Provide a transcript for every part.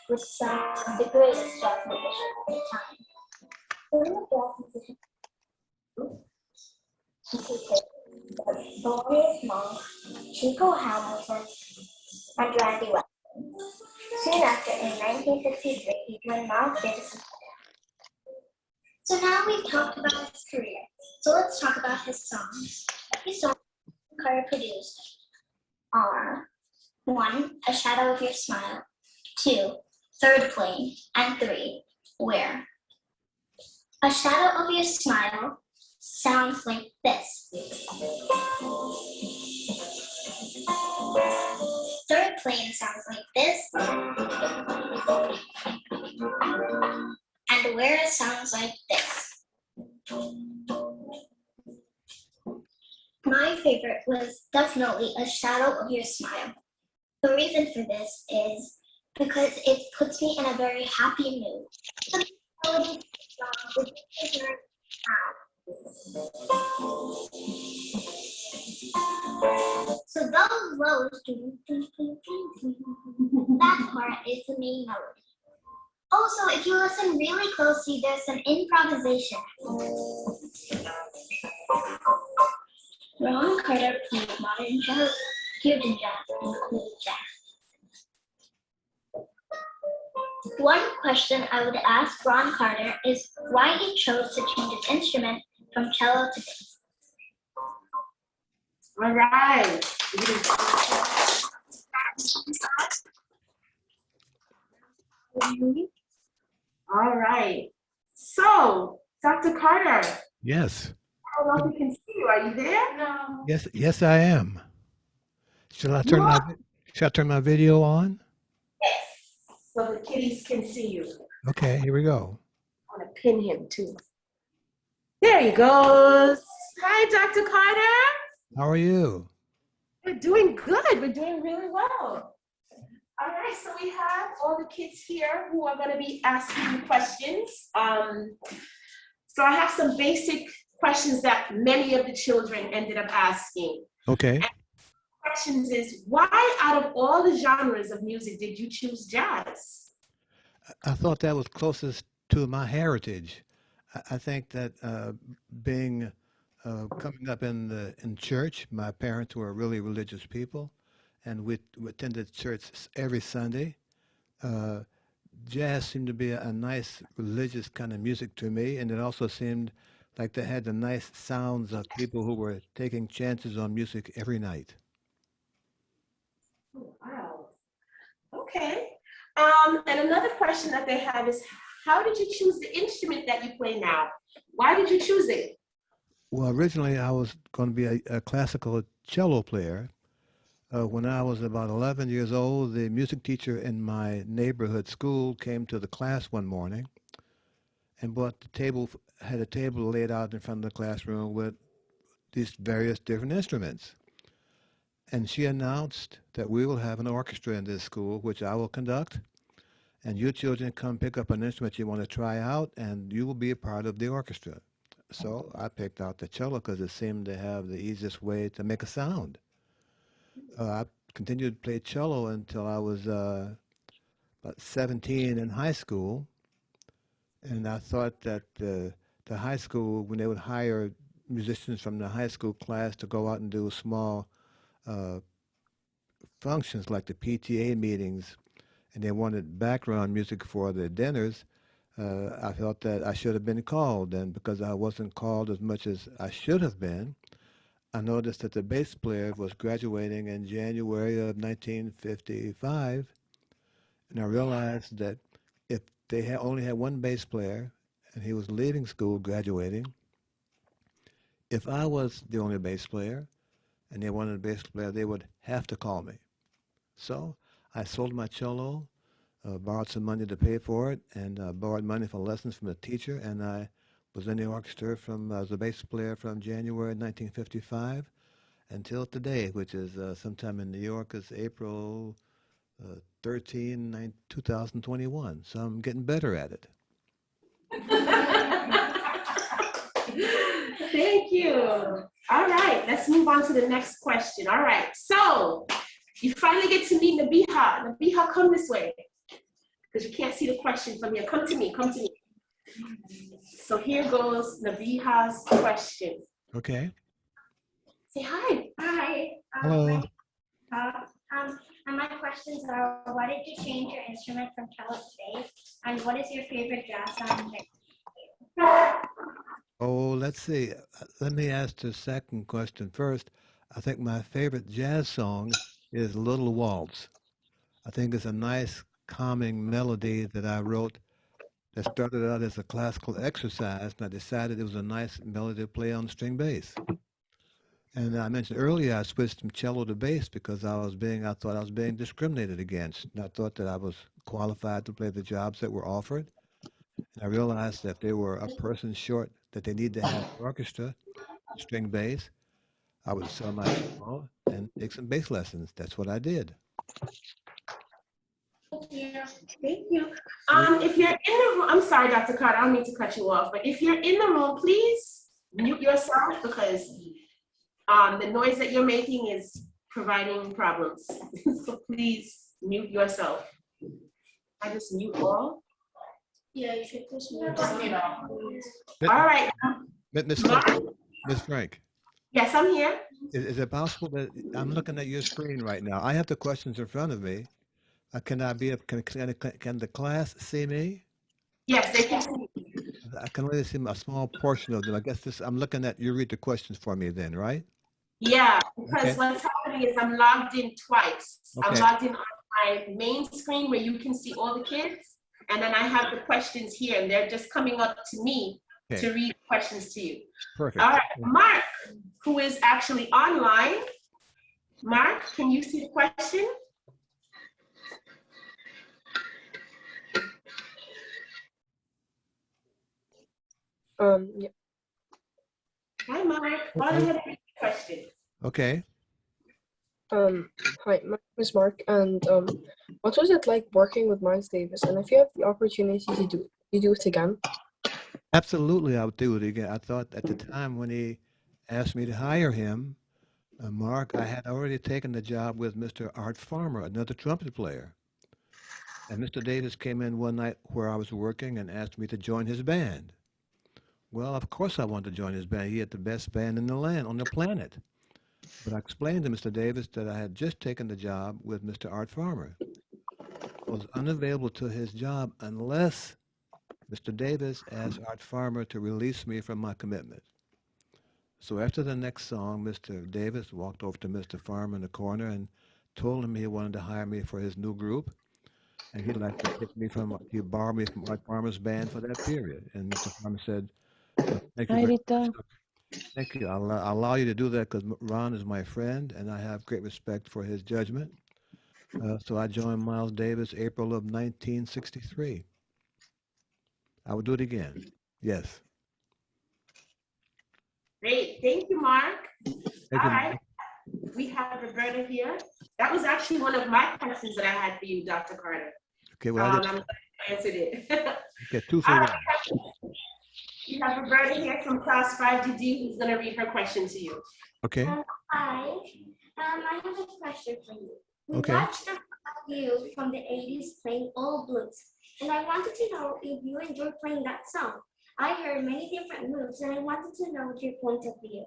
with some of the greatest jazz musicians of the time. One of jazz musicians included Thelonious Monk, Chico Hamilton, and Randy Weston. Soon after, in 1963, he joined Miles Davis. So now we've talked about his career. So let's talk about his songs. His songs Carter produced are 1. A Shadow of Your Smile, 2. Third Plane, and 3. Where. A Shadow of Your Smile sounds like this. Third Plane sounds like this. And Where sounds like this. My favorite was definitely A Shadow of Your Smile. The reason for this is because it puts me in a very happy mood. The melody song is so those lows, that part is the main melody. Also, if you listen really closely, there's some improvisation. Ron Carter played modern jazz, fusion jazz, and cool jazz. One question I would ask Ron Carter is why he chose to change his instrument from cello to bass. All right. All right. So, Dr. Carter. Yes. I don't know if we can see you. Are you there? No. Yes, I am. Shall I turn my video on? Yes. So the kiddies can see you. Okay, here we go. I want to pin him too. There he goes. Hi, Dr. Carter. How are you? We're doing good. We're doing really well. All right, so we have all the kids here who are going to be asking you questions. So I have some basic questions that many of the children ended up asking. Okay. And the questions is, why out of all the genres of music did you choose jazz? I thought that was closest to my heritage. I think that coming up in church, my parents were really religious people, and we attended church every Sunday. Jazz seemed to be a nice religious kind of music to me, and it also seemed like they had the nice sounds of people who were taking chances on music every night. Oh, wow. Okay. And another question that they have is, how did you choose the instrument that you play now? Why did you choose it? Well, originally I was going to be a classical cello player. When I was about 11 years old, the music teacher in my neighborhood school came to the class one morning and had a table laid out in front of the classroom with these various different instruments. And she announced that we will have an orchestra in this school, which I will conduct, and you children come pick up an instrument you want to try out, and you will be a part of the orchestra. So I picked out the cello because it seemed to have the easiest way to make a sound. I continued to play cello until I was about 17 in high school, and I thought that the high school, when they would hire musicians from the high school class to go out and do small functions like the PTA meetings, and they wanted background music for the dinners, I felt that I should have been called, and because I wasn't called as much as I should have been, I noticed that the bass player was graduating in January of 1955, and I realized that if they only had one bass player, and he was leaving school, graduating, if I was the only bass player, and they wanted a bass player, they would have to call me. So I sold my cello, borrowed some money to pay for it, and borrowed money for lessons from a teacher, and I was in the orchestra as a bass player from January 1955 until today, which is sometime in New York is April 13, 2021. So I'm getting better at it. Thank you. All right, let's move on to the next question. All right, so you finally get to meet Nabiha. Nabiha, come this way. because you can't see the question from here. Come to me, come to me. So here goes Nabiha's question. Okay. Say hi. Hi. Hello. And my questions are: why did you change your instrument from cello to bass? And what is your favorite jazz song? Oh, let's see. Let me ask the second question first. I think my favorite jazz song is Little Waltz. I think it's a nice, calming melody that I wrote that started out as a classical exercise, and I decided it was a nice melody to play on string bass. And I mentioned earlier I switched from cello to bass because I thought I was being discriminated against. And I thought that I was qualified to play the jobs that were offered. And I realized that they were a person short, that they need to have an orchestra, string bass. I would sell my cello and take some bass lessons. That's what I did. Thank you. Thank you. If you're in the room, I'm sorry, Dr. Carter, I don't mean to cut you off, but if you're in the room, please mute yourself because the noise that you're making is providing problems. So please mute yourself. I just mute all. Yeah, you should just Just all right. Miss Mark? Frank, Miss Frank, Yes, I'm here. is it possible that I'm looking at your screen right now? I have the questions in front of me. Can the class see me? Yes, they can see. I can only see a small portion of them. I guess I'm looking at, you read the questions for me then, right? Yeah, because Okay. what's happening is I'm logged in twice. I'm Okay. logged in on my main screen where you can see all the kids, and then I have the questions here, and they're just coming up to me Okay. to read questions to you. Perfect. All right, Mark, who is actually online. Mark, can you see the question? Yeah. Hi, Mark. Go ahead and read the question. Okay. Hi, my name is Mark, and what was it like working with Miles Davis? And if you have the opportunity to do it again? Absolutely, I would do it again. I thought at the time when he asked me to hire him, Mark, I had already taken the job with Mr. Art Farmer, another trumpet player. And Mr. Davis came in one night where I was working and asked me to join his band. Well, of course I wanted to join his band. He had the best band in the land, on the planet. But I explained to Mr. Davis that I had just taken the job with Mr. Art Farmer. I was unavailable to his job unless Mr. Davis asked Art Farmer to release me from my commitment. So after the next song, Mr. Davis walked over to Mr. Farmer in the corner and told him he wanted to hire me for his new group. And he'd borrow me from Art Farmer's band for that period. And Mr. Farmer said, thank you Hi, very Rita. much. Thank you. I'll allow you to do that because Ron is my friend and I have great respect for his judgment. So I joined Miles Davis April of 1963. I would do it again. Yes. Great. Thank you, Mark. Thank you, All right. Mike. We have Roberta here. That was actually one of my questions that I had for you, Dr. Carter. Okay, well, I'm glad you answered it. okay, 2 for All 1. right. We have Roberta here from class 5GD who's going to read her question to you. Okay. Hi. I have a question for you. We Okay. watched a you from the 80s playing Old Blues, and I wanted to know if you enjoyed playing that song. I heard many different moves, and I wanted to know your point of view.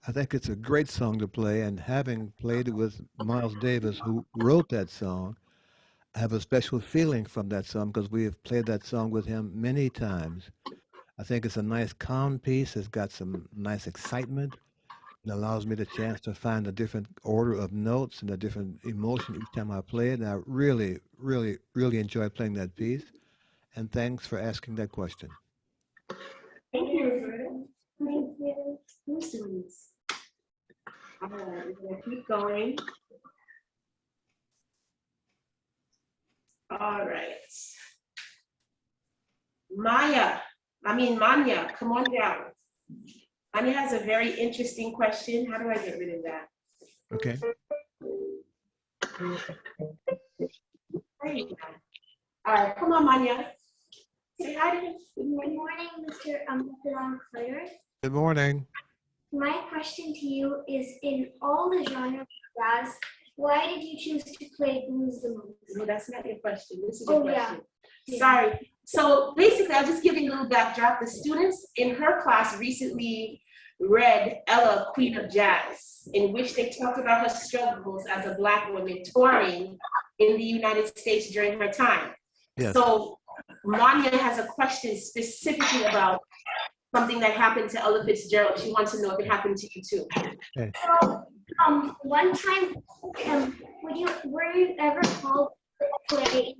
I think it's a great song to play, and having played it with Miles Davis, who wrote that song, I have a special feeling from that song because we have played that song with him many times. I think it's a nice calm piece. It's got some nice excitement. It allows me the chance to find a different order of notes and a different emotion each time I play it. And I really, really, really enjoy playing that piece. And thanks for asking that question. Thank you, Roberta. Thank you. Who's doing this? All right, we're going to keep going. All right. Manya, come on down. Manya has a very interesting question. How do I get rid of that? Okay. There you go. All right, come on, Manya. Say hi to him. Good morning, Mr. Claire. Good morning. My question to you is, in all the genres of jazz, Why did you choose to play blues the most? No, that's not your question. This is your Oh, yeah. question. Sorry. So basically, I'll just give you a little backdrop. The students in her class recently read Ella, Queen of Jazz, in which they talked about her struggles as a Black woman touring in the United States during her time. Yes. So Manya has a question specifically about something that happened to Ella Fitzgerald. She wants to know if it happened to you too. Okay. So, one time, were you ever called to play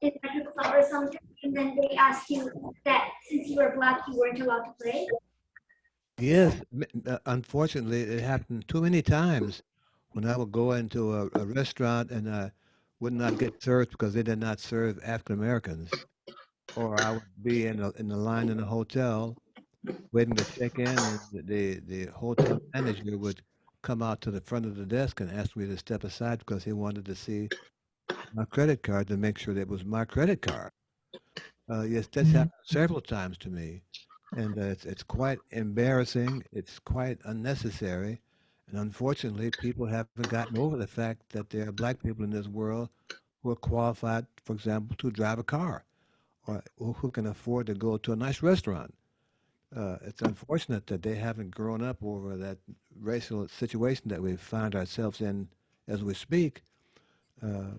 in like a club or something, and then they asked you that since you were Black, you weren't allowed to play? Yes, unfortunately, it happened too many times when I would go into a restaurant and I would not get served because they did not serve African Americans, or I would be in the line in a hotel waiting to check in, and the hotel manager would come out to the front of the desk and ask me to step aside because he wanted to see my credit card to make sure that it was my credit card. Yes, that's happened several times to me, and it's quite embarrassing. It's quite unnecessary, and unfortunately, people haven't gotten over the fact that there are Black people in this world who are qualified, for example, to drive a car, or who can afford to go to a nice restaurant. It's unfortunate that they haven't grown up over that racial situation that we find ourselves in as we speak. Uh,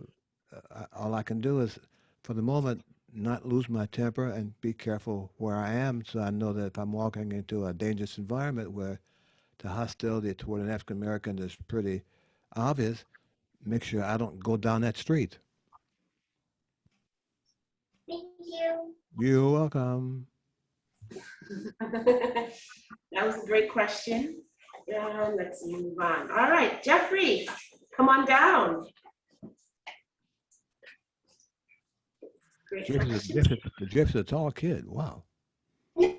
all I can do is, for the moment, not lose my temper and be careful where I am, so I know that if I'm walking into a dangerous environment where the hostility toward an African American is pretty obvious, make sure I don't go down that street. Thank you. You're welcome. That was a great question. Let's move on. All right, Jeffrey, come on down. Great question. Jeff's a tall kid. Wow. He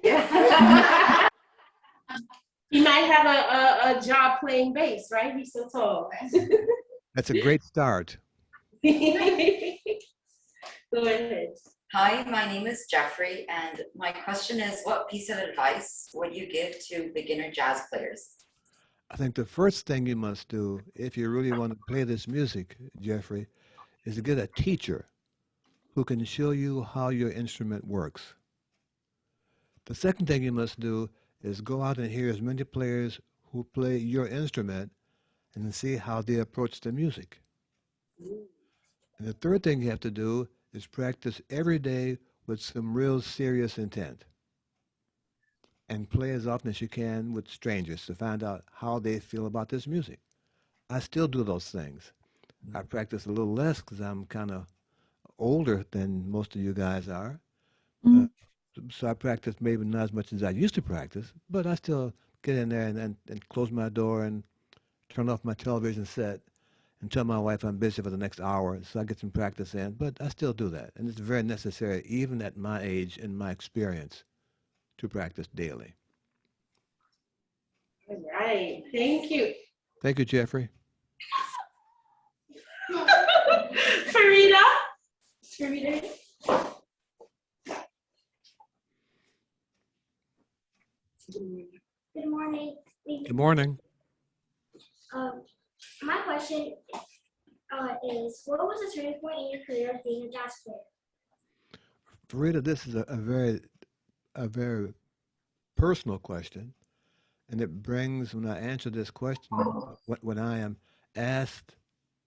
might have a job playing bass, right? He's so tall. That's a great start. Go ahead. Hi, my name is Jeffrey, and my question is, what piece of advice would you give to beginner jazz players? I think the first thing you must do, if you really want to play this music, Jeffrey, is to get a teacher who can show you how your instrument works. The second thing you must do is go out and hear as many players who play your instrument and see how they approach the music. And the third thing you have to do is practice every day with some real serious intent. And play as often as you can with strangers to find out how they feel about this music. I still do those things. I practice a little less because I'm kind of older than most of you guys are. So I practice maybe not as much as I used to practice, but I still get in there and close my door and turn off my television set and tell my wife I'm busy for the next hour, so I get some practice in. But I still do that, and it's very necessary, even at my age and my experience, to practice daily. All right, thank you. Thank you, Jeffrey. Farida? Good morning. Good morning. My question is, what was the turning point in your career of being a jazz player? Farida, this is a very personal question, and it brings, when I answer this question, when I am asked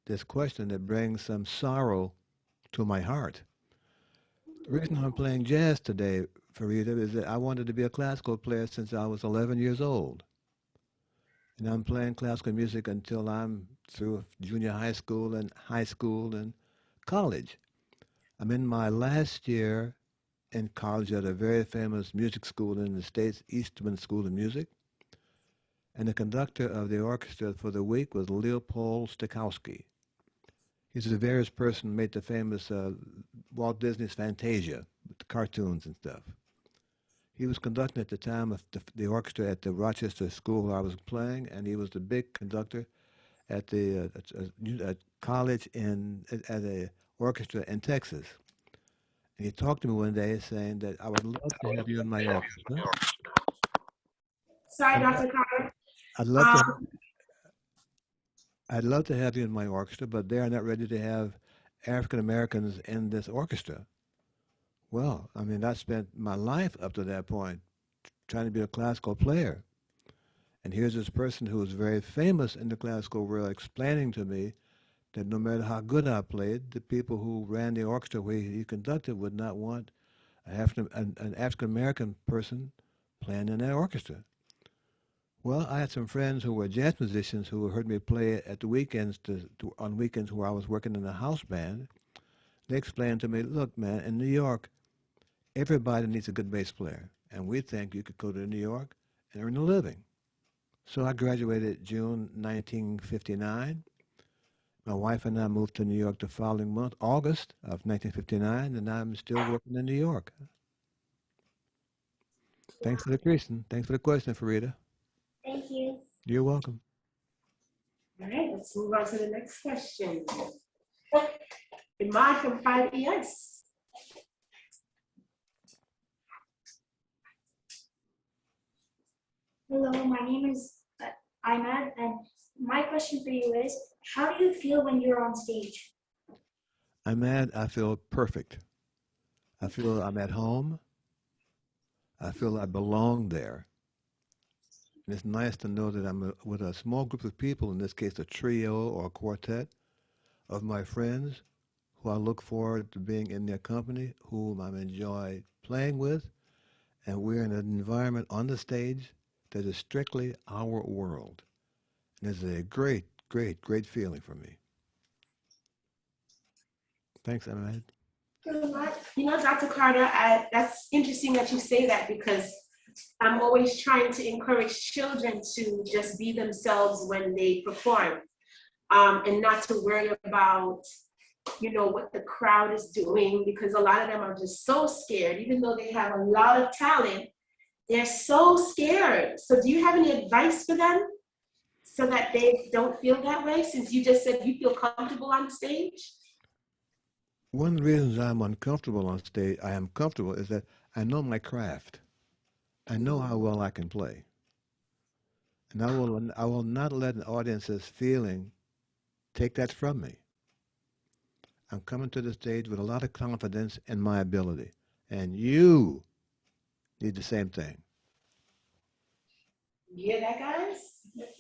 this question, it brings some sorrow to my heart. The reason I'm playing jazz today, Farida, is that I wanted to be a classical player since I was 11 years old. And I'm playing classical music until I'm through junior high school and college. I'm in my last year in college at a very famous music school in the States, Eastman School of Music. And the conductor of the orchestra for the week was Leopold Stokowski. He's the various person who made the famous Walt Disney's Fantasia with the cartoons and stuff. He was conducting at the time of the orchestra at the Rochester School where I was playing, and he was the big conductor at the college at a orchestra in Texas. And he talked to me one day saying that I would love to have you in my orchestra. Sorry, Dr. Carter. I'd love to. I'd love to have you in my orchestra, but they are not ready to have African Americans in this orchestra. Well, I mean, I spent my life up to that point trying to be a classical player. And here's this person who was very famous in the classical world explaining to me that no matter how good I played, the people who ran the orchestra where he conducted would not want an African American person playing in that orchestra. Well, I had some friends who were jazz musicians who heard me play at the weekends on weekends where I was working in a house band. They explained to me, look, man, in New York, everybody needs a good bass player, and we think you could go to New York and earn a living. So I graduated June 1959. My wife and I moved to New York the following month, August of 1959, and I'm still working in New York. Thanks for the question. Thanks for the question, Farida. Thank you. You're welcome. All right, let's move on to the next question. Imad from 5ES. Hello, my name is Imad, and my question for you is, how do you feel when you're on stage? I feel perfect. I feel I'm at home. I feel I belong there. And it's nice to know that I'm with a small group of people, in this case a trio or a quartet of my friends who I look forward to being in their company, whom I enjoy playing with, and we're in an environment on the stage that is strictly our world. And it's a great, great, great feeling for me. Thanks, Ahmed. You know, Dr. Carter, that's interesting that you say that, because I'm always trying to encourage children to just be themselves when they perform, and not to worry about, you know, what the crowd is doing, because a lot of them are just so scared, even though they have a lot of talent, they're so scared. So do you have any advice for them so that they don't feel that way, since you just said you feel comfortable on stage? One of the reasons I'm uncomfortable on stage, I am comfortable, is that I know my craft. I know how well I can play. And I will not let an audience's feeling take that from me. I'm coming to the stage with a lot of confidence in my ability. And you need the same thing. You hear that, guys?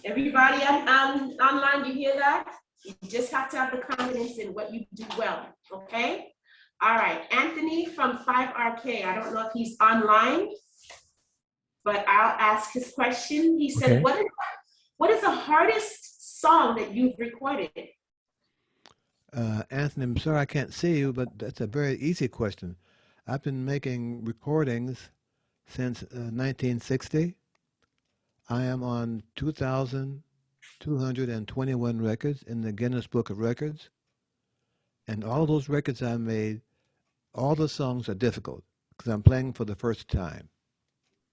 Everybody online, you hear that? You just have to have the confidence in what you do well, okay? All right, Anthony from 5RK. I don't know if he's online, but I'll ask his question. He said, Okay. what is the hardest song that you've recorded? Anthony, I'm sorry I can't see you, but that's a very easy question. I've been making recordings since 1960. I am on 2,221 records in the Guinness Book of Records. And all those records I made, all the songs are difficult because I'm playing for the first time.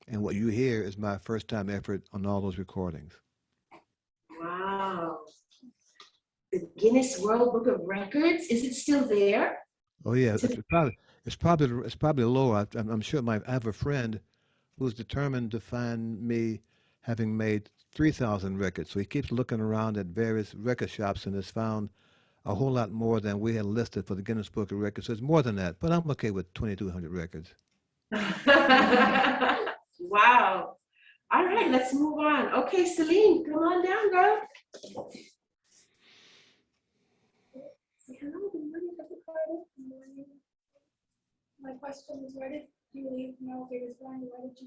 And what you hear is my first time effort on all those recordings. Wow. The Guinness World Book of Records, is it still there? Oh yeah, it's probably low. I'm sure I have a friend who's determined to find me having made 3,000 records. So he keeps looking around at various record shops and has found a whole lot more than we had listed for the Guinness Book of Records. So it's more than that, but I'm okay with 2,200 records. Wow. All right, let's move on. Okay, Celine, come on down, girl. Hello, good morning, Dr. Carter. Good morning. My question is, why did you leave Vegas Blind? Why did you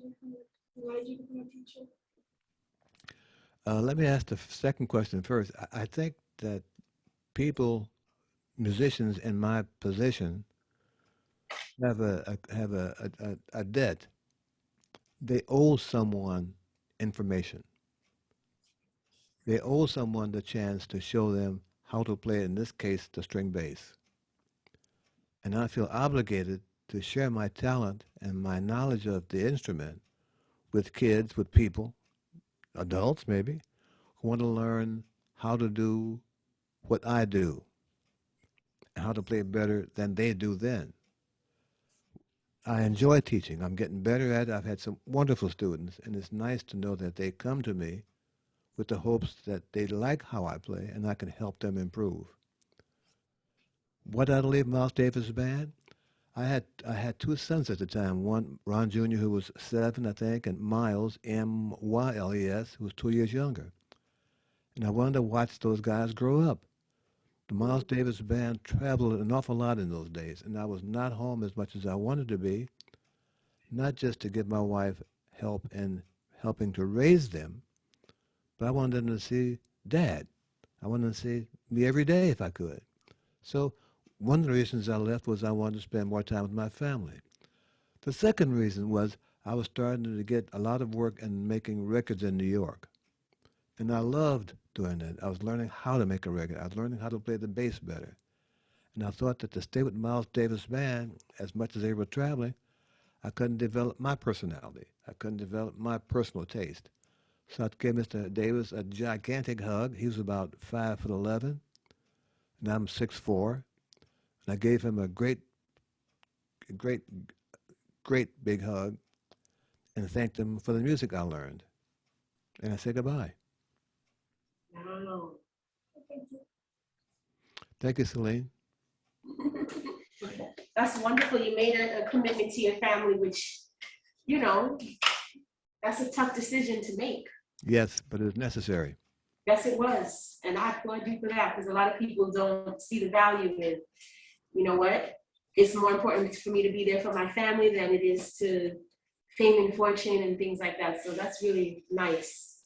become a teacher? Let me ask the second question first. I think that people, musicians in my position, have a debt. They owe someone information. They owe someone the chance to show them how to play, in this case, the string bass. And I feel obligated to share my talent and my knowledge of the instrument with kids, with people, adults maybe, who want to learn how to do what I do, how to play better than they do then. I enjoy teaching. I'm getting better at it. I've had some wonderful students, and it's nice to know that they come to me with the hopes that they like how I play and I can help them improve. What did I leave Miles Davis Band? I had two sons at the time. One, Ron Jr., who was 7, I think, and Miles, Myles, who was 2 years younger. And I wanted to watch those guys grow up. The Miles Davis Band traveled an awful lot in those days, and I was not home as much as I wanted to be, not just to give my wife help in helping to raise them, but I wanted them to see Dad. I wanted them to see me every day if I could. So one of the reasons I left was I wanted to spend more time with my family. The second reason was I was starting to get a lot of work in making records in New York. And I loved doing that. I was learning how to make a record. I was learning how to play the bass better. And I thought that to stay with Miles Davis Band, as much as they were traveling, I couldn't develop my personality. I couldn't develop my personal taste. So I gave Mr. Davis a gigantic hug. He was about 5'11", and I'm 6'4". And I gave him a great, great, great big hug and thanked him for the music I learned. And I said goodbye. Wow. Thank you, Celine. That's wonderful. You made a commitment to your family, which, you know, that's a tough decision to make. Yes, but it was necessary. Yes, it was. And I applaud you for that because a lot of people don't see the value in, you know what? It's more important for me to be there for my family than it is to fame and fortune and things like that. So that's really nice.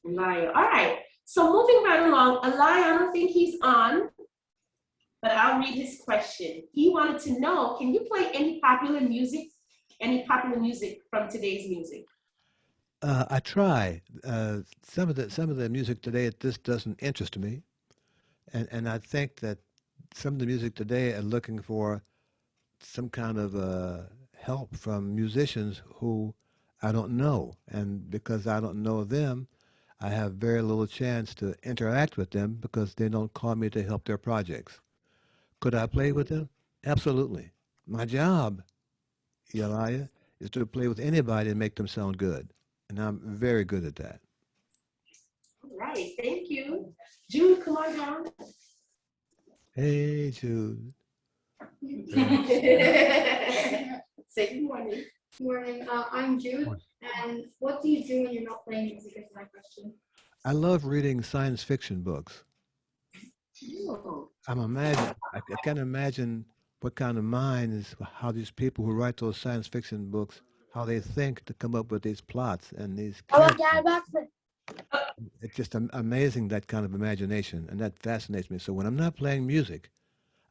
Elia. All right. So moving right along, Elia, I don't think he's on, but I'll read his question. He wanted to know, can you play any popular music from today's music? I try. Some of the music today, it just doesn't interest me. And I think that some of the music today are looking for some kind of help from musicians who I don't know. And because I don't know them, I have very little chance to interact with them because they don't call me to help their projects. Could I play with them? Absolutely. My job, Elijah, is to play with anybody and make them sound good. And I'm very good at that. All right, thank you. Jude, come on down. Hey, Jude. Say good morning. Morning, I'm Jude, and what do you do when you're not playing music is my question. I love reading science fiction books. Oh, I can't imagine what kind of mind is, how these people who write those science fiction books, how they think to come up with these plots and these characters. It's just amazing, that kind of imagination, and that fascinates me. So when I'm not playing music,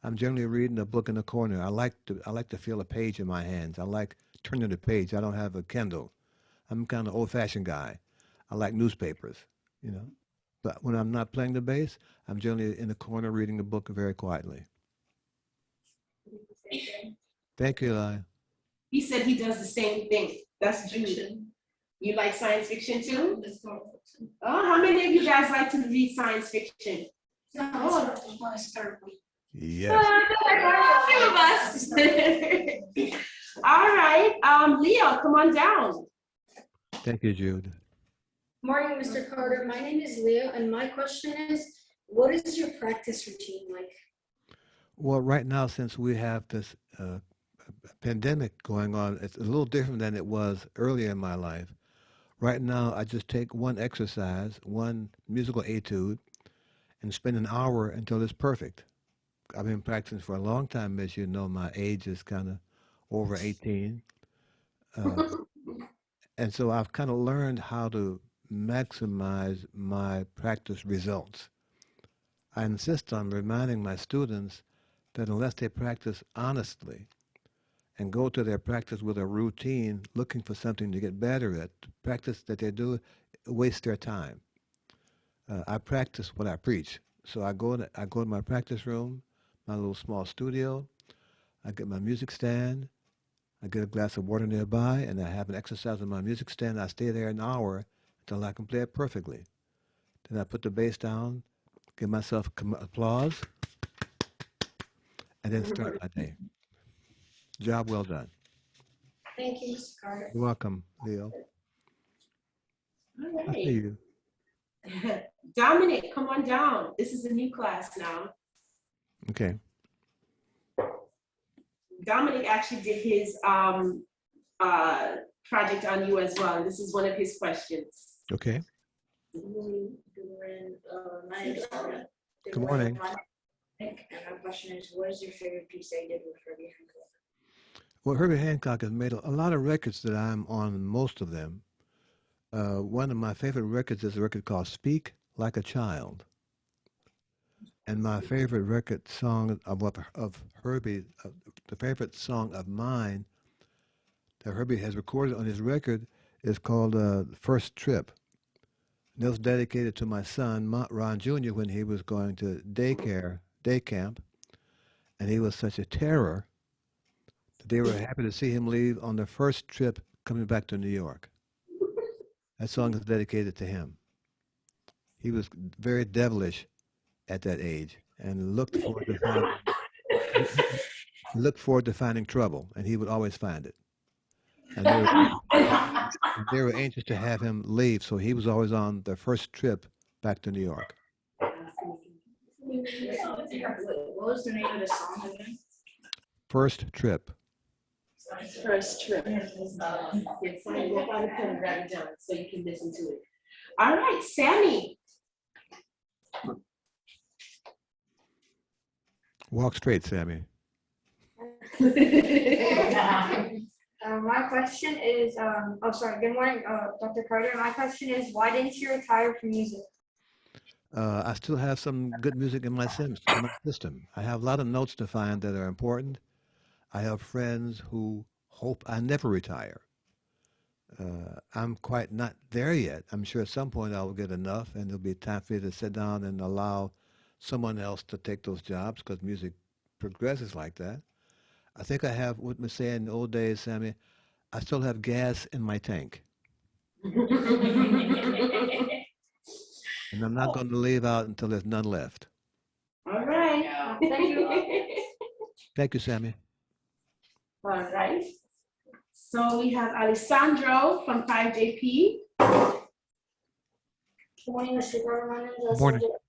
I'm generally reading a book in a corner. I like to feel a page in my hands. I like turning the page. I don't have a Kindle. I'm kind of old-fashioned guy. I like newspapers, you know. But when I'm not playing the bass, I'm generally in the corner reading a book very quietly. Thank you, Eli. he said he does the same thing. That's Jude. You like science fiction too? Oh, how many of you guys like to read science fiction? Oh, Yes. a few of us. All right, Leo, come on down. Thank you, Jude. Morning, Mr. Carter. My name is Leo, and my question is, what is your practice routine like? Well, right now, since we have this pandemic going on, it's a little different than it was earlier in my life. Right now, I just take one exercise, one musical etude, and spend an hour until it's perfect. I've been practicing for a long time, as you know. My age is kind of over 18. And so I've kind of learned how to maximize my practice results. I insist on reminding my students that unless they practice honestly and go to their practice with a routine looking for something to get better at, the practice that they do wastes their time. I practice what I preach. So I go to my practice room, my little small studio. I get my music stand. I get a glass of water nearby, and I have an exercise on my music stand. I stay there an hour until I can play it perfectly. Then I put the bass down, give myself applause, and then start my day. Job well done. Thank you, Mr. Carter. You're welcome, Leo. All I see right. you. Dominic, come on down. This is a new class now. Okay. Dominic actually did his project on you as well. This is one of his questions. Okay. My name is Anna. Good morning. And my question is, what is your favorite piece they did with Herbie Hancock? Well, Herbie Hancock has made a lot of records that I'm on, most of them. One of my favorite records is a record called Speak Like a Child. And my favorite record song of Herbie, the favorite song of mine that Herbie has recorded on his record is called First Trip. And that was dedicated to my son, Ron Jr., when he was going to day camp. And he was such a terror that they were happy to see him leave on the first trip coming back to New York. That song is dedicated to him. He was very devilish at that age and looked forward to finding trouble, and he would always find it. And they were anxious to have him leave, so he was always on the first trip back to New York. What was the name of the song again? First Trip. First trip. Get some book on the pen, write it down so you can listen to it. All right, Sammy. Walk straight, Sammy. My question is, good morning, Dr. Carter. My question is, why didn't you retire from music? I still have some good music in my system. I have a lot of notes to find that are important. I have friends who hope I never retire. I'm quite not there yet. I'm sure at some point I will get enough, and there'll be time for me to sit down and allow someone else to take those jobs, because music progresses like that. I think I have what we say in the old days, Sammy, I still have gas in my tank. And I'm not going to leave out until there's none left. All right. Thank you. Thank you, Sammy. All right. So we have Alessandro from 5JP. Good morning, Mr. Carter. My name is Morning. Alessandro.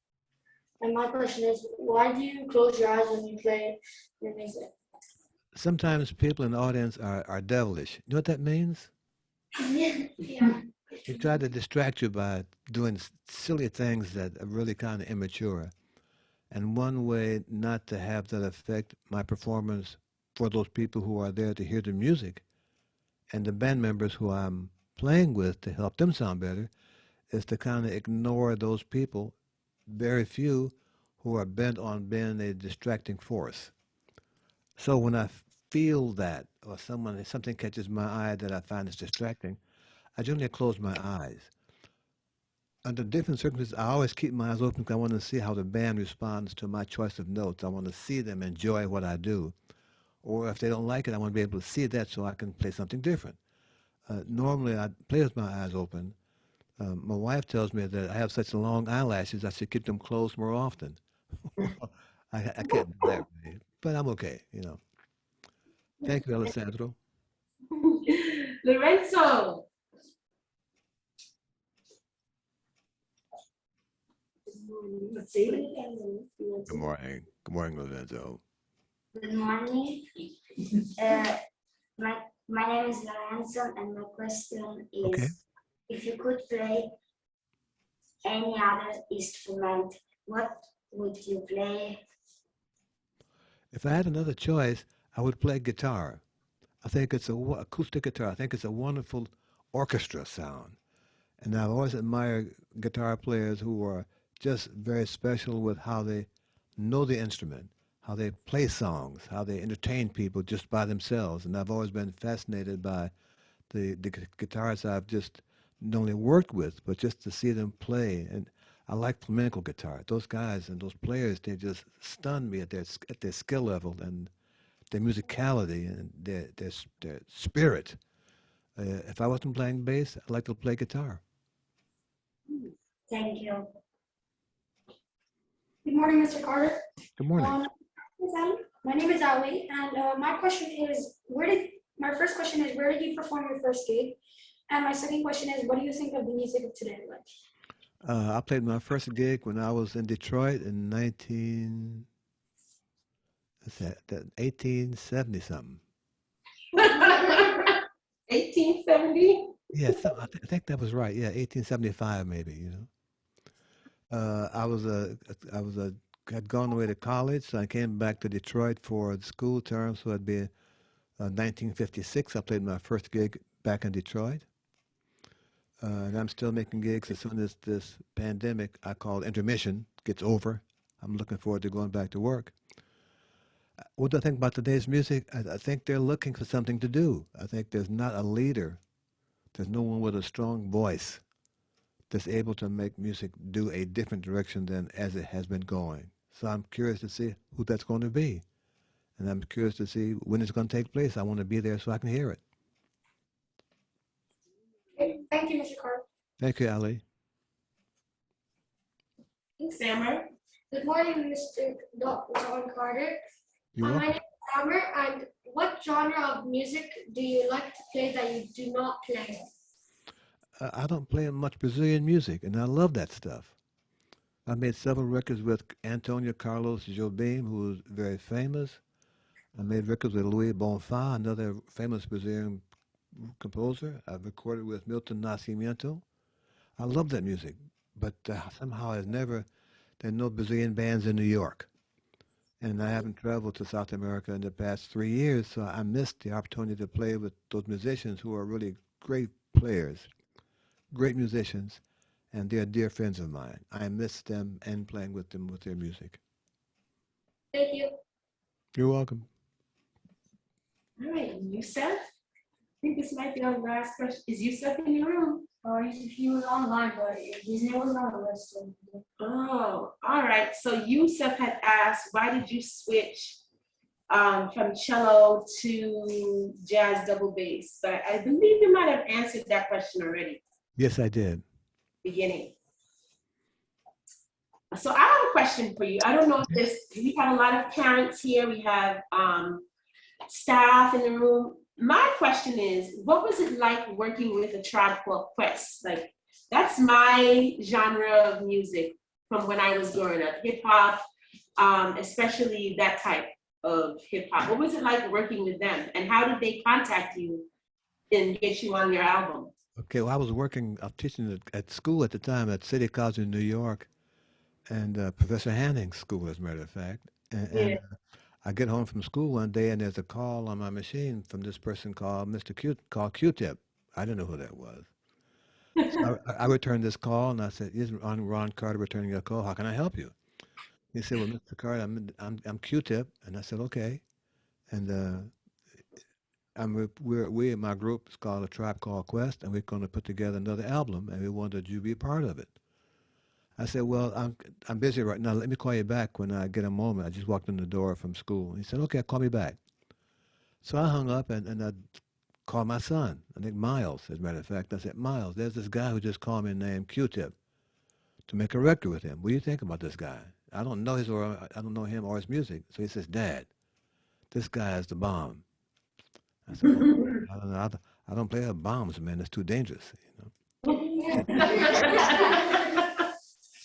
And my question is, why do you close your eyes when you play your music? Sometimes people in the audience are devilish. You know what that means? Yeah. They try to distract you by doing silly things that are really kind of immature. And one way not to have that affect my performance for those people who are there to hear the music and the band members who I'm playing with to help them sound better is to kind of ignore those people, very few, who are bent on being a distracting force. So when I feel that, or something catches my eye that I find is distracting, I generally close my eyes. Under different circumstances, I always keep my eyes open because I want to see how the band responds to my choice of notes. I want to see them enjoy what I do. Or if they don't like it, I want to be able to see that so I can play something different. Normally, I play with my eyes open. My wife tells me that I have such long eyelashes, I should keep them closed more often. I can't do that, really, but I'm okay, you know. Thank you, Alessandro. Lorenzo. Good morning. Good morning, Lorenzo. Good morning. My name is Lorenzo, and my question is, Okay. if you could play any other instrument, what would you play? If I had another choice, I would play guitar. I think it's acoustic guitar. I think it's a wonderful orchestra sound. And I've always admired guitar players who are just very special with how they know the instrument, how they play songs, how they entertain people just by themselves. And I've always been fascinated by the guitarists I've just not only worked with, but just to see them play. And I like flamenco guitar. Those guys and those players, they just stun me at their skill level and their musicality and their spirit. If I wasn't playing bass, I'd like to play guitar. Thank you. Good morning, Mr. Carter. Good morning. My name is Ali, and my first question is, where did you perform your first gig? And my second question is, what do you think of the music of today? I played my first gig when I was in Detroit in 1870 something. 1870? Yeah, I think that was right. Yeah, 1875 maybe. I was had gone away to college, so I came back to Detroit for the school term. So it'd be 1956. I played my first gig back in Detroit, and I'm still making gigs. As soon as this pandemic, I call intermission, gets over, I'm looking forward to going back to work. What do I think about today's music? I think they're looking for something to do. I think there's not a leader. There's no one with a strong voice that's able to make music do a different direction than as it has been going. So I'm curious to see who that's going to be. And I'm curious to see when it's going to take place. I want to be there so I can hear it. Okay, thank you, Mr. Carter. Thank you, Ali. Sammer? Good morning, Mr. John Carter. You My welcome. name is Summer, and what genre of music do you like to play that you do not play? I don't play much Brazilian music, and I love that stuff. I made several records with Antonio Carlos Jobim, who was very famous. I made records with Louis Bonfá, another famous Brazilian composer. I've recorded with Milton Nascimento. I love that music, but somehow there are no Brazilian bands in New York. And I haven't traveled to South America in the past 3 years, so I missed the opportunity to play with those musicians who are really great players, great musicians, and they're dear friends of mine. I miss them and playing with them with their music. Thank you. You're welcome. All right, Yusef? I think this might be our last question. Is Yusef in the room? He was online, but his name wasn't on the list. So. Oh, all right. So Yusef had asked, why did you switch from cello to jazz double bass? But I believe you might have answered that question already, Yes, I did. beginning. So I have a question for you. I don't know if we have a lot of parents here. We have staff in the room. My question is, what was it like working with a Tribe Called Quest? Like, that's my genre of music from when I was growing up, hip hop, especially that type of hip hop. What was it like working with them, and how did they contact you and get you on your album? Okay, well, I was teaching at school at the time at City College in New York, and Professor Hanning's school, as a matter of fact. And I get home from school one day, and there's a call on my machine from this person called called Q-Tip. I didn't know who that was. So I returned this call, and I said, "Is Ron Carter returning your call? How can I help you?" He said, "Well, Mr. Carter, I'm Q-Tip," and I said, "Okay." And we in my group is called A Tribe Called Quest, and we're going to put together another album, and we wanted you to be a part of it. I said, "Well, I'm busy right now. Let me call you back when I get a moment." I just walked in the door from school. He said, "Okay, call me back." So I hung up and I called my son. I think Miles, as a matter of fact. I said, "Miles, there's this guy who just called me named Q-Tip to make a record with him. What do you think about this guy? I don't know I don't know him or his music." So he says, "Dad, this guy is the bomb." I said, "Well, I don't know. I don't play with bombs, man. It's too dangerous." He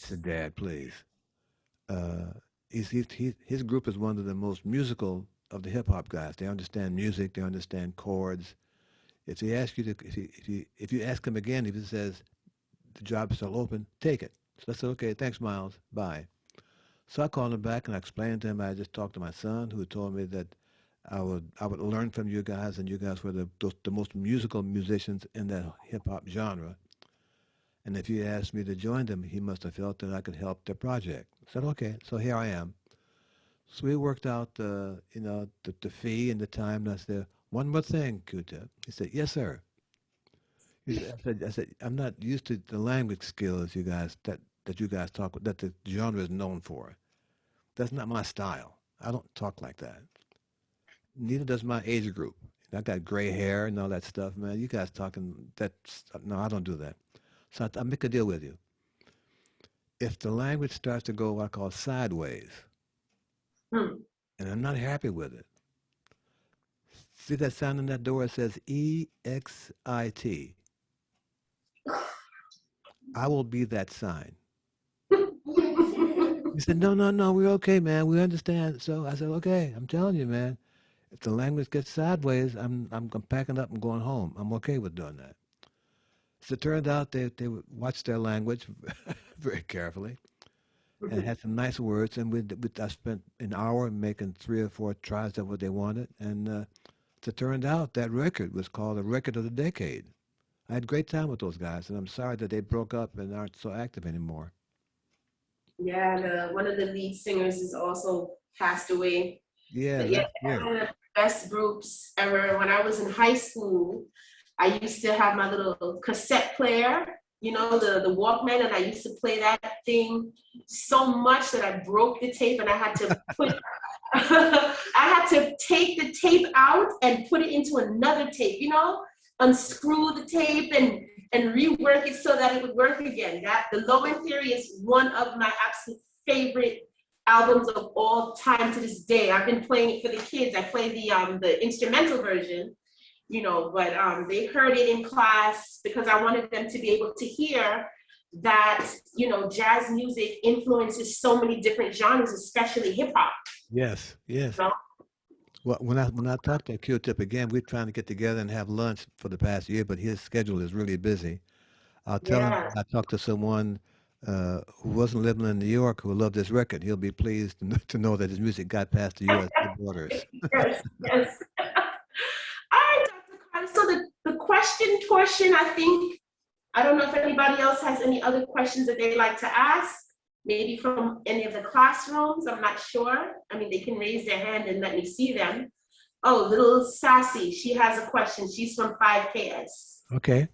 said, "Dad, please." Uh, his group is one of the most musical of the hip hop guys. They understand music. They understand chords. If he asks you to, if you ask him again, if he says the job is still open, take it. So I said, "Okay, thanks, Miles. Bye." So I called him back and I explained to him I just talked to my son, who told me that I would learn from you guys, and you guys were the most musical musicians in that hip hop genre. And if you asked me to join them, he must have felt that I could help their project. I said, "Okay." So here I am. So we worked out the fee and the time. And I said, "One more thing, Q-Tip." He said, "Yes, sir." I said, "I'm not used to the language skills that you guys talk that the genre is known for. That's not my style. I don't talk like that. Neither does my age group. I got gray hair and all that stuff, man. You guys talking that? No, I don't do that. So I make a deal with you. If the language starts to go what I call sideways, Hmm. and I'm not happy with it, see that sign on that door? It says EXIT. I will be that sign. He said, no, no, no, we're okay, man. We understand. So I said, okay, I'm telling you, man. If the language gets sideways, I'm packing up and going home. I'm okay with doing that. So it turned out they would watch their language very carefully and had some nice words. And I spent an hour making 3 or 4 tries of what they wanted. And it turned out that record was called a record of the decade. I had a great time with those guys, and I'm sorry that they broke up and aren't so active anymore. Yeah, one of the lead singers is also passed away. Yeah, But yeah, last year. one of the best groups ever. When I was in high school, I used to have my little cassette player, the Walkman, and I used to play that thing so much that I broke the tape and I had to I had to take the tape out and put it into another tape, unscrew the tape and rework it so that it would work again. That the Low End Theory is one of my absolute favorite albums of all time to this day. I've been playing it for the kids. I play the instrumental version, but they heard it in class because I wanted them to be able to hear that, jazz music influences so many different genres, especially hip hop. Yes, yes. You know? Well, when I talked to Q-Tip again, we're trying to get together and have lunch for the past year, but his schedule is really busy. I'll tell him Yeah. I talked to someone who wasn't living in New York who loved this record. He'll be pleased to know that his music got past the U.S. borders. Yes, yes. All right, Dr. Carter. So the question portion, I don't know if anybody else has any other questions that they'd like to ask, maybe from any of the classrooms. I'm not sure. I mean, they can raise their hand and let me see them. Oh, little Sassy, she has a question. She's from 5KS. Okay.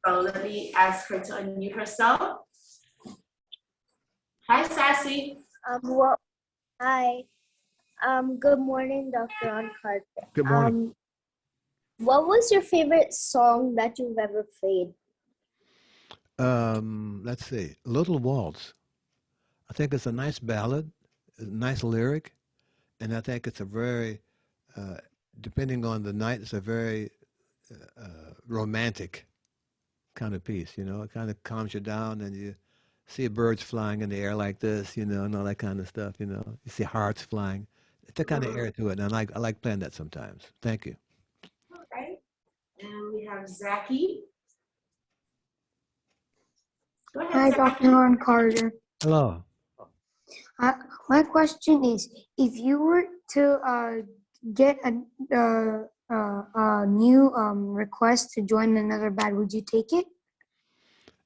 So let me ask her to unmute herself. Hi, Sassy. Well, hi. Good morning, Dr. Carter. Good morning. What was your favorite song that you've ever played? Let's see. Little Waltz. I think it's a nice ballad, a nice lyric, and I think it's a very, depending on the night, it's a very romantic kind of piece. It kind of calms you down, and you see birds flying in the air like this, and all that kind of stuff. You see hearts flying. It's a kind of air to it, and I like playing that sometimes. Thank you. All right. And we have Zachy. Go ahead, Hi, Zachy. Dr. Carter. Hello. My question is, if you were to get a new request to join another band, would you take it?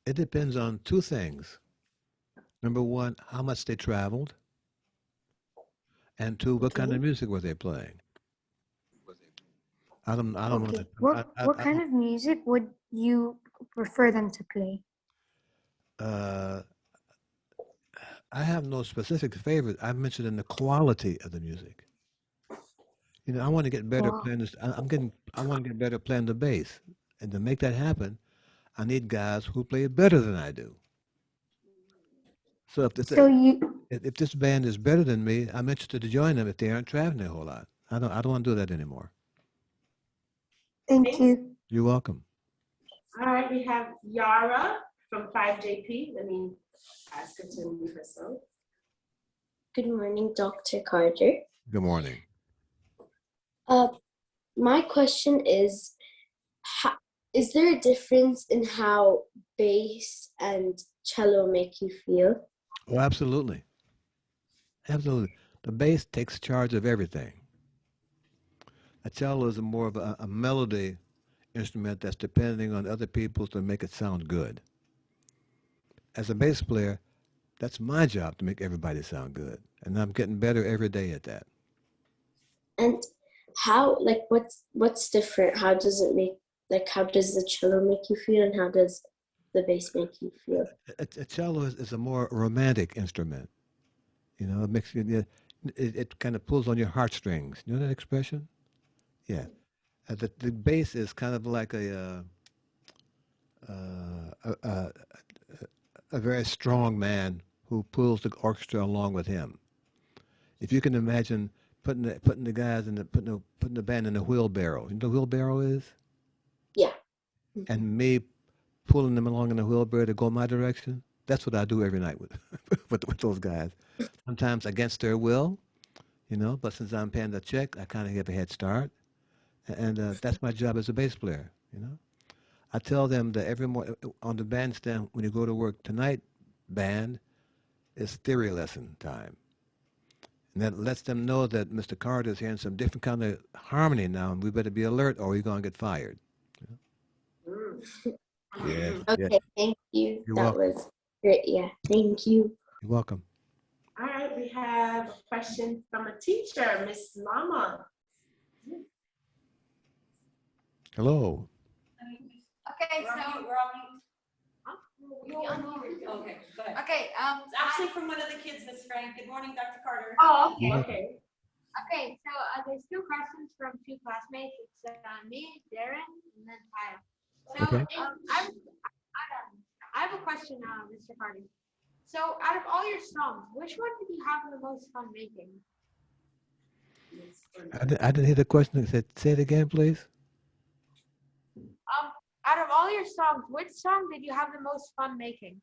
It depends on 2 things. Number 1, how much they traveled, and 2, what kind of music were they playing. I don't Okay. want What kind of music would you prefer them to play? I have no specific favorite. I mentioned in the quality of the music. I want to get better Wow. playing this. I want to get better playing the bass, and to make that happen, I need guys who play it better than I do. So if this band is better than me, I'm interested to join them if they aren't traveling a whole lot. I don't want to do that anymore. Thank you. You're welcome. All right, we have Yara from 5JP. Let me ask her to unmute herself. Good morning, Dr. Carter. Good morning. My question is there a difference in how bass and cello make you feel? Oh, absolutely. Absolutely. The bass takes charge of everything. A cello is more of a melody instrument that's depending on other people to make it sound good. As a bass player, that's my job to make everybody sound good. And I'm getting better every day at that. And what's different? How does the cello make you feel, and how does the bass make you feel? A cello is a more romantic instrument. It makes you, it kind of pulls on your heartstrings. You know that expression? Yeah. The bass is kind of like a very strong man who pulls the orchestra along with him. If you can imagine putting the guys in putting the band in a wheelbarrow. You know what a wheelbarrow is? Yeah. And me pulling them along in a wheelbarrow to go my direction. That's what I do every night with with those guys. Sometimes against their will, but since I'm paying the check, I kind of have a head start, and that's my job as a bass player. I tell them that every morning on the bandstand when you go to work tonight, band is theory lesson time. And that lets them know that Mr. Carter is hearing some different kind of harmony now, and we better be alert or we're going to get fired. Yeah. Okay, thank you. You're That welcome. was great. Yeah, thank you. You're welcome. All right, we have a question from a teacher, Miss Mama. Hello. Okay, so. We're on mute. Okay, go ahead. Okay, It's actually from one of the kids, Miss Frank. Good morning, Dr. Carter. Oh, Yeah. okay. Okay, so there's two questions from two classmates. It's me, Darren, and then Kyle. So Okay. I have a question, Mr. Carter. So out of all your songs, which one did you have the most fun making? I didn't hear the question. Say it again, please. Out of all your songs, which song did you have the most fun making?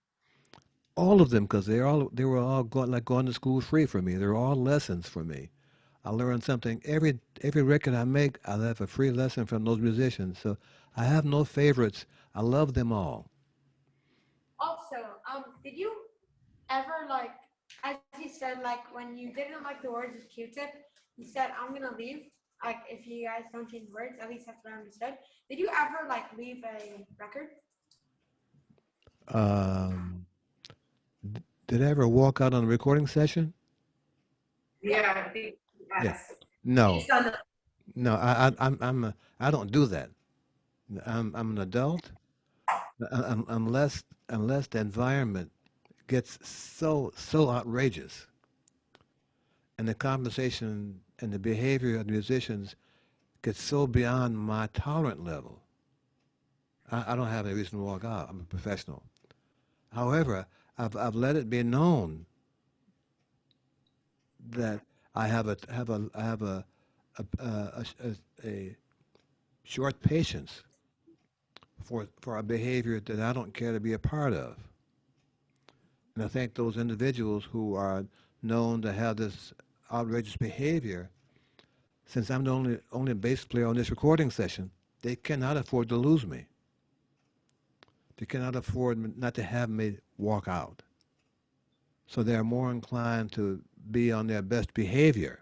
All of them, because they were all going to school free for me. They're all lessons for me. I learned something every record I make. I have a free lesson from those musicians. So I have no favorites. I love them all. Also, did you ever as you said, when you didn't like the words of Q-Tip, you said, I'm gonna leave. If you guys don't change words, at least that's what I understood. Did you ever leave a record? Did I ever walk out on a recording session? Yeah, I think Yes. No. based on the No, I don't do that. I'm an adult. Unless the environment gets so outrageous, and the conversation and the behavior of the musicians gets so beyond my tolerant level, I don't have any reason to walk out. I'm a professional. However, I've let it be known that I have a short patience for a behavior that I don't care to be a part of. And I think those individuals who are known to have this outrageous behavior, since I'm the only bass player on this recording session, they cannot afford to lose me. They cannot afford not to have me walk out. So they're more inclined to be on their best behavior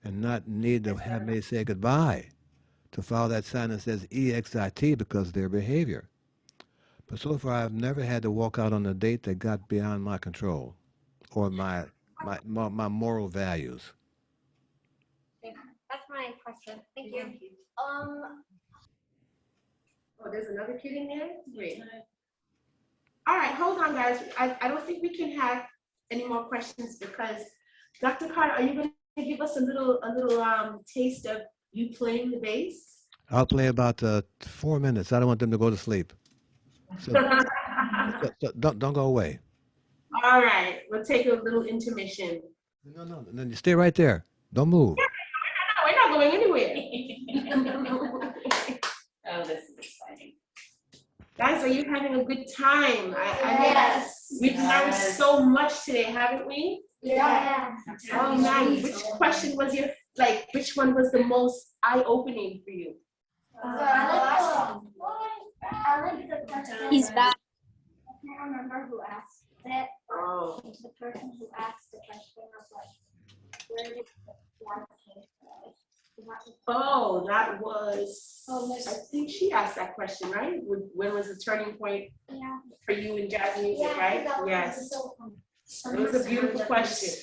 and not need to have me say goodbye to follow that sign that says EXIT because of their behavior. But so far, I've never had to walk out on a date that got beyond my control or my moral values. That's my question. Thank you. Oh, there's another kid in there? Wait. All right, hold on, guys. I don't think we can have any more questions because Dr. Carter, are you going to give us a little taste of you playing the bass? I'll play about 4 minutes. I don't want them to go to sleep. So, don't go away. All right, we'll take a little intermission. No, you stay right there. Don't move. We're not going anywhere. Oh, this is exciting. Guys, are you having a good time? Yes. We've learned so much today, haven't we? Yeah. Oh man, which question was which one was the most eye-opening for you? He's back. I can't remember who asked it. Oh. The person who asked the question was where did the flag came from? Oh, that was, Oh, I think she asked that question, right? When was the turning point Yeah. for you in jazz music, right? Yes. It was a beautiful question.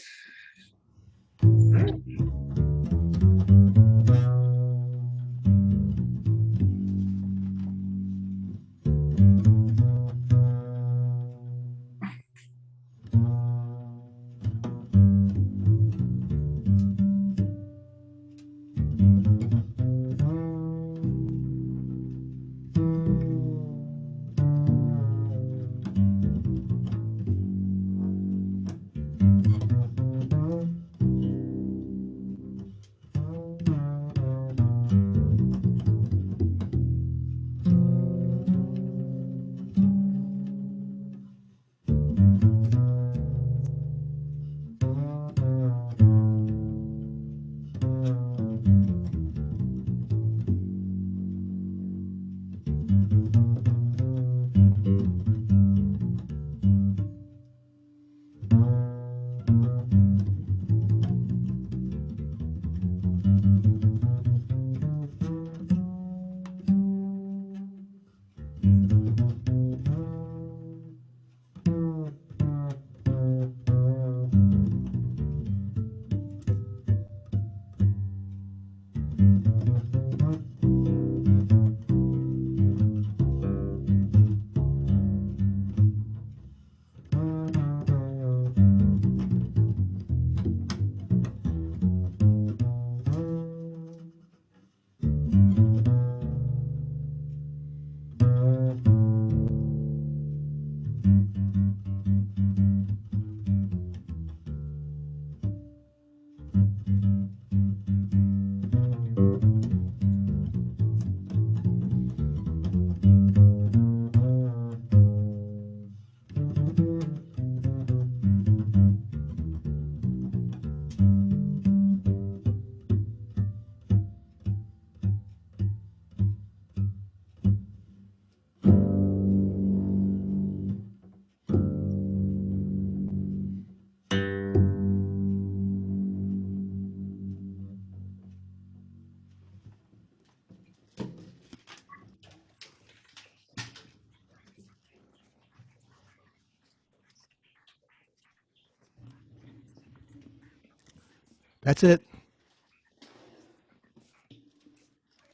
That's it.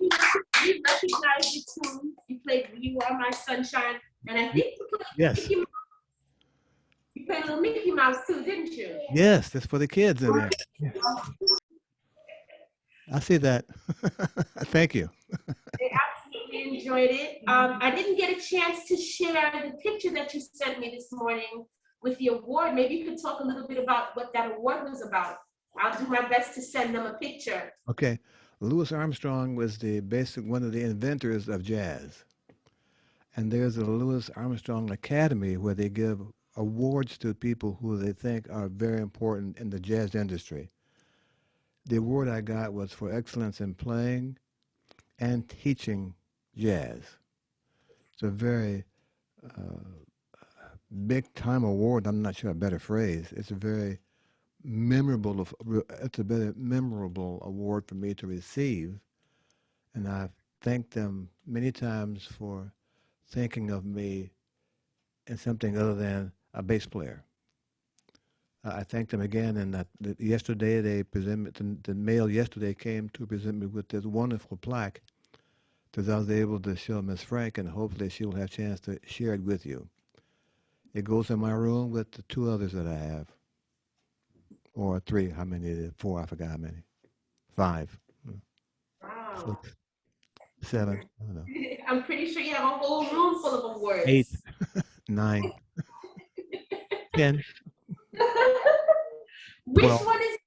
You recognize the tune. You played "You Are My Sunshine," and I think you played Yes. Mickey Mouse. You played a little Mickey Mouse too, didn't you? Yes, that's for the kids in there. Yes. I see that. Thank you. They absolutely enjoyed it. I didn't get a chance to share the picture that you sent me this morning with the award. Maybe you could talk a little bit about what that award was about. I'll do my best to send them a picture. Okay. Louis Armstrong was one of the inventors of jazz. And there's a Louis Armstrong Academy where they give awards to people who they think are very important in the jazz industry. The award I got was for excellence in playing and teaching jazz. It's a very big time award. I'm not sure a better phrase. It's a very memorable award for me to receive, and I've thanked them many times for thinking of me as something other than a bass player. I thanked them again, and yesterday they presented the mail. Yesterday came to present me with this wonderful plaque that I was able to show Miss Frank, and hopefully she will have a chance to share it with you. It goes in my room with the two others that I have. Or three, how many is it? Four, I forgot how many. Five. Wow. 6, 7, I don't know. I'm pretty sure you have a whole room full of awards. 8, 9, 10, Which 12, one is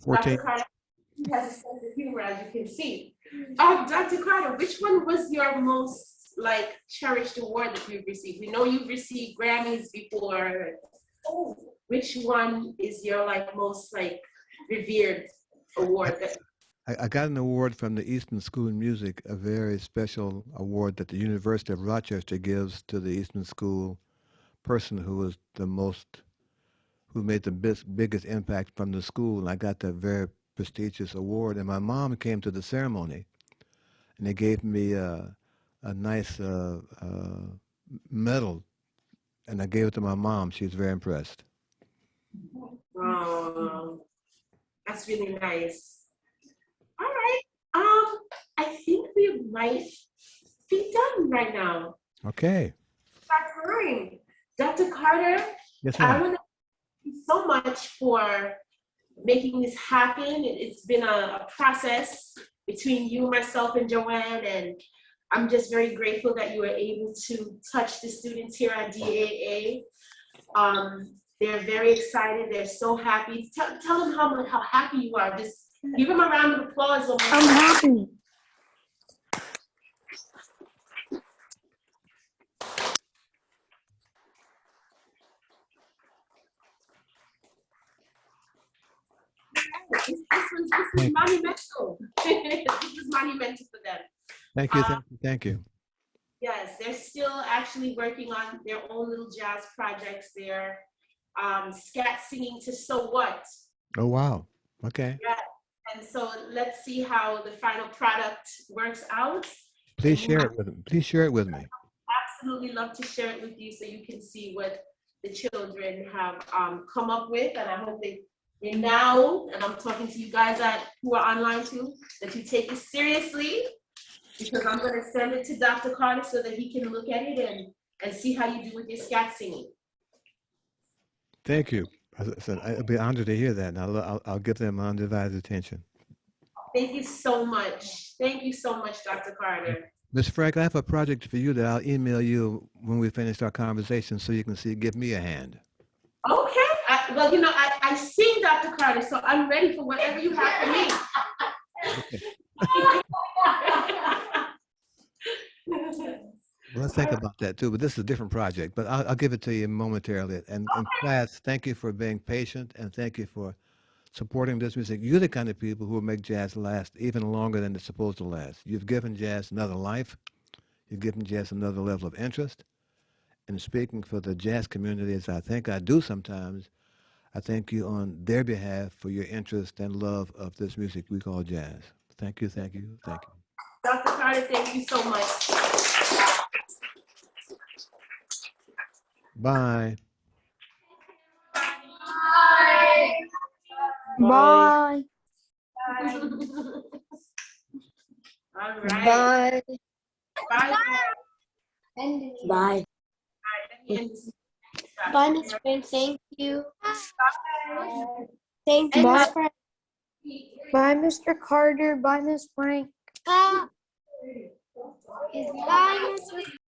14. Dr. Carter has a sense of humor, as you can see. Dr. Carter, which one was your most cherished award that you've received? We know you've received Grammys before. Oh, which one is your most revered award? I got an award from the Eastman School of Music, a very special award that the University of Rochester gives to the Eastman School person who was who made the biggest impact from the school. And I got that very prestigious award. And my mom came to the ceremony, and they gave me a nice medal, and I gave it to my mom. She was very impressed. That's really nice. All right. I think we might be done right now. Okay. Our time. Dr. Carter, Yes, I ma'am. want to thank you so much for making this happen. It's been a process between you, myself, and Joanne, and I'm just very grateful that you were able to touch the students here at DAA. They're very excited. They're so happy. Tell them how happy you are. Just give them a round of applause. I'm happy. This is monumental. This is monumental for them. Thank you, thank you. Yes, they're still actually working on their own little jazz projects. They're scat singing to So What. Oh, wow. Okay. Yeah. And so let's see how the final product works out. Please share it with me. Please share it with me. Absolutely love to share it with you so you can see what the children have come up with. And I hope they now, and I'm talking to you guys who are online too, that you take it seriously, because I'm going to send it to Dr. Carter so that he can look at it and see how you do with your scat singing. Thank you. I'd be honored to hear that, and I'll give them my undivided attention. Thank you so much. Thank you so much, Dr. Carter. Ms. Frank, I have a project for you that I'll email you when we finish our conversation so you can give me a hand. Okay. Well, I sing, Dr. Carter, so I'm ready for whatever you have for me. Well, let's think about that too, but this is a different project, but I'll give it to you momentarily. And class, thank you for being patient, and thank you for supporting this music. You're the kind of people who will make jazz last even longer than it's supposed to last. You've given jazz another life. You've given jazz another level of interest. And speaking for the jazz community, as I think I do sometimes, I thank you on their behalf for your interest and love of this music we call jazz. Thank you, thank you, thank you. Dr. Carter, thank you so much. Bye. Bye. Bye. All right. Bye. Bye. Bye. Let me end this. Bye, Miss Frank. Thank you. Thank you, Bye. Miss Frank. Bye, Mr. Carter. Bye, Miss Frank. Bye, Miss